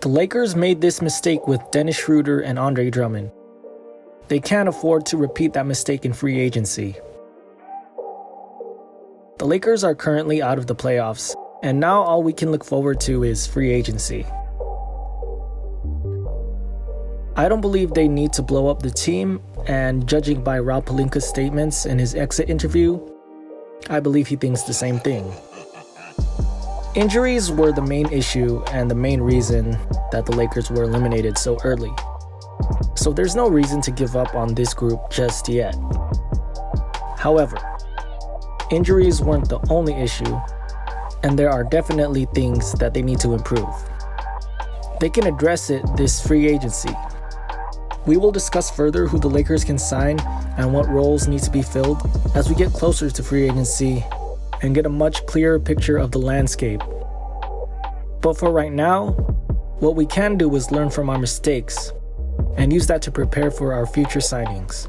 The Lakers made this mistake with Dennis Schroder and Andre Drummond. They can't afford to repeat that mistake in free agency. The Lakers are currently out of the playoffs, and now all we can look forward to is free agency. I don't believe they need to blow up the team, and judging by Rob Pelinka's statements in his exit interview, I believe he thinks the same thing. Injuries were the main issue and the main reason that the Lakers were eliminated so early. So there's no reason to give up on this group just yet. However, injuries weren't the only issue, and there are definitely things that they need to improve. They can address it this free agency. We will discuss further who the Lakers can sign and what roles need to be filled as we get closer to free agency and get a much clearer picture of the landscape. But for right now, what we can do is learn from our mistakes and use that to prepare for our future signings.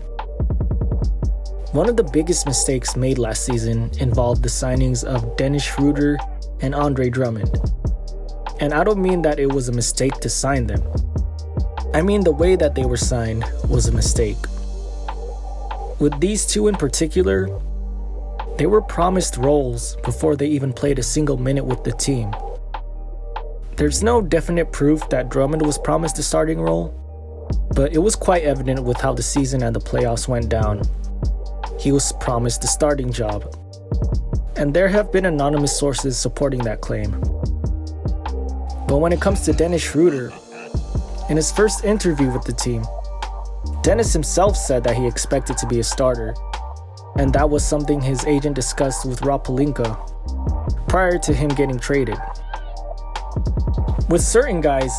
One of the biggest mistakes made last season involved the signings of Dennis Schroder and Andre Drummond. And I don't mean that it was a mistake to sign them. I mean the way that they were signed was a mistake. With these two in particular, they were promised roles before they even played a single minute with the team. There's no definite proof that Drummond was promised a starting role, but it was quite evident with how the season and the playoffs went down. He was promised the starting job, and there have been anonymous sources supporting that claim. But when it comes to Dennis Schroder, in his first interview with the team, Dennis himself said that he expected to be a starter, and that was something his agent discussed with Rob Pelinka prior to him getting traded. With certain guys,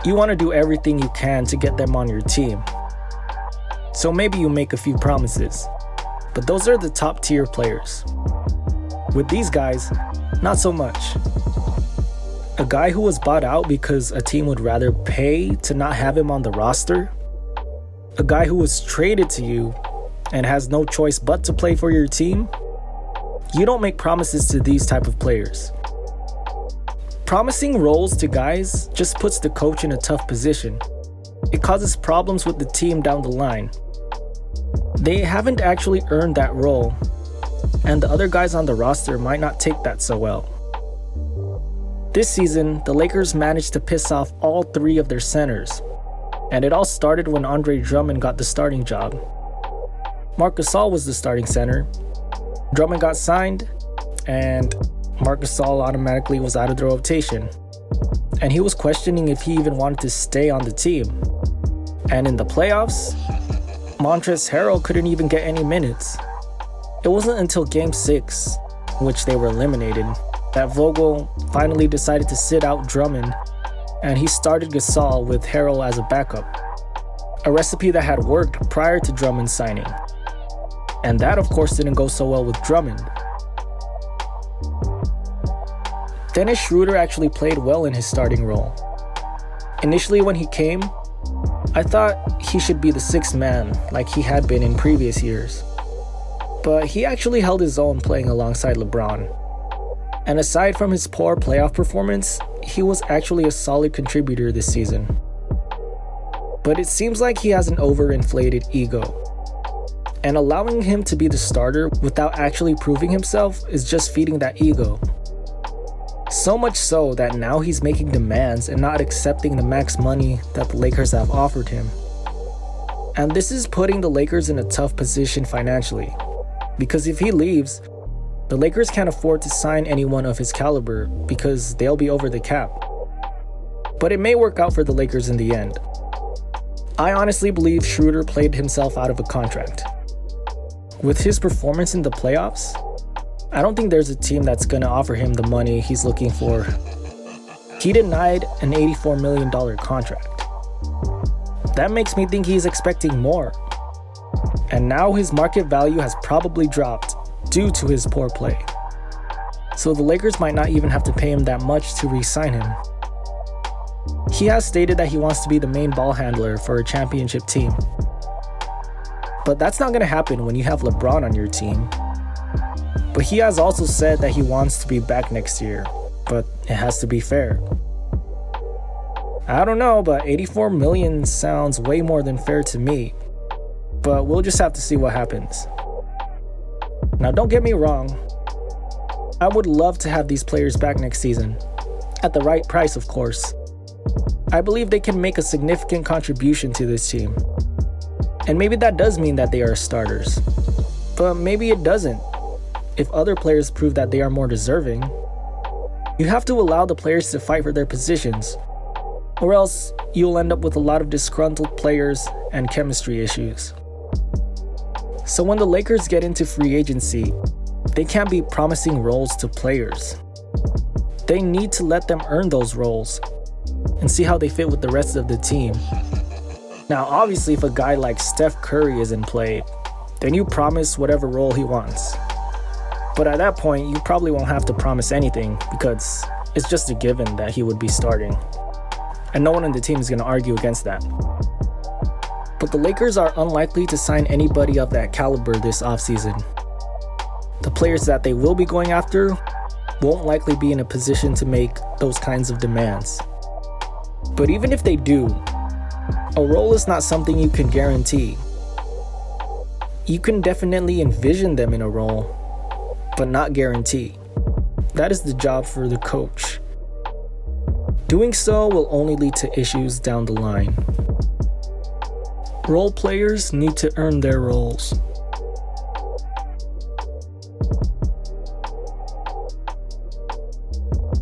you want to do everything you can to get them on your team. So maybe you make a few promises, but those are the top tier players. With these guys, not so much. A guy who was bought out because a team would rather pay to not have him on the roster, a guy who was traded to you and has no choice but to play for your team, you don't make promises to these type of players. Promising roles to guys just puts the coach in a tough position. It causes problems with the team down the line. They haven't actually earned that role, and the other guys on the roster might not take that so well. This season, the Lakers managed to piss off all three of their centers, and it all started when Andre Drummond got the starting job. Marc Gasol was the starting center. Drummond got signed, and Marc Gasol automatically was out of the rotation. And he was questioning if he even wanted to stay on the team. And in the playoffs, Montrezl Harrell couldn't even get any minutes. It wasn't until Game 6, in which they were eliminated, that Vogel finally decided to sit out Drummond, and he started Gasol with Harrell as a backup. A recipe that had worked prior to Drummond's signing. And that, of course, didn't go so well with Drummond. Dennis Schroder actually played well in his starting role. Initially when he came, I thought he should be the sixth man like he had been in previous years. But he actually held his own playing alongside LeBron. And aside from his poor playoff performance, he was actually a solid contributor this season. But it seems like he has an overinflated ego. And allowing him to be the starter without actually proving himself is just feeding that ego. So much so that now he's making demands and not accepting the max money that the Lakers have offered him. And this is putting the Lakers in a tough position financially. Because if he leaves, the Lakers can't afford to sign anyone of his caliber because they'll be over the cap. But it may work out for the Lakers in the end. I honestly believe Schroeder played himself out of a contract. With his performance in the playoffs, I don't think there's a team that's going to offer him the money he's looking for. He denied an $84 million contract. That makes me think he's expecting more. And now his market value has probably dropped due to his poor play. So the Lakers might not even have to pay him that much to re-sign him. He has stated that he wants to be the main ball handler for a championship team. But that's not going to happen when you have LeBron on your team. But he has also said that he wants to be back next year, but it has to be fair. I don't know, but $84 million sounds way more than fair to me. But we'll just have to see what happens. Now, don't get me wrong. I would love to have these players back next season. At the right price, of course. I believe they can make a significant contribution to this team. And maybe that does mean that they are starters. But maybe it doesn't. If other players prove that they are more deserving, you have to allow the players to fight for their positions, or else you'll end up with a lot of disgruntled players and chemistry issues. So when the Lakers get into free agency, they can't be promising roles to players. They need to let them earn those roles and see how they fit with the rest of the team. Now, obviously, if a guy like Steph Curry is in play, then you promise whatever role he wants. But at that point, you probably won't have to promise anything because it's just a given that he would be starting. And no one on the team is going to argue against that. But the Lakers are unlikely to sign anybody of that caliber this offseason. The players that they will be going after won't likely be in a position to make those kinds of demands. But even if they do, a role is not something you can guarantee. You can definitely envision them in a role, but not guarantee. That is the job for the coach. Doing so will only lead to issues down the line. Role players need to earn their roles.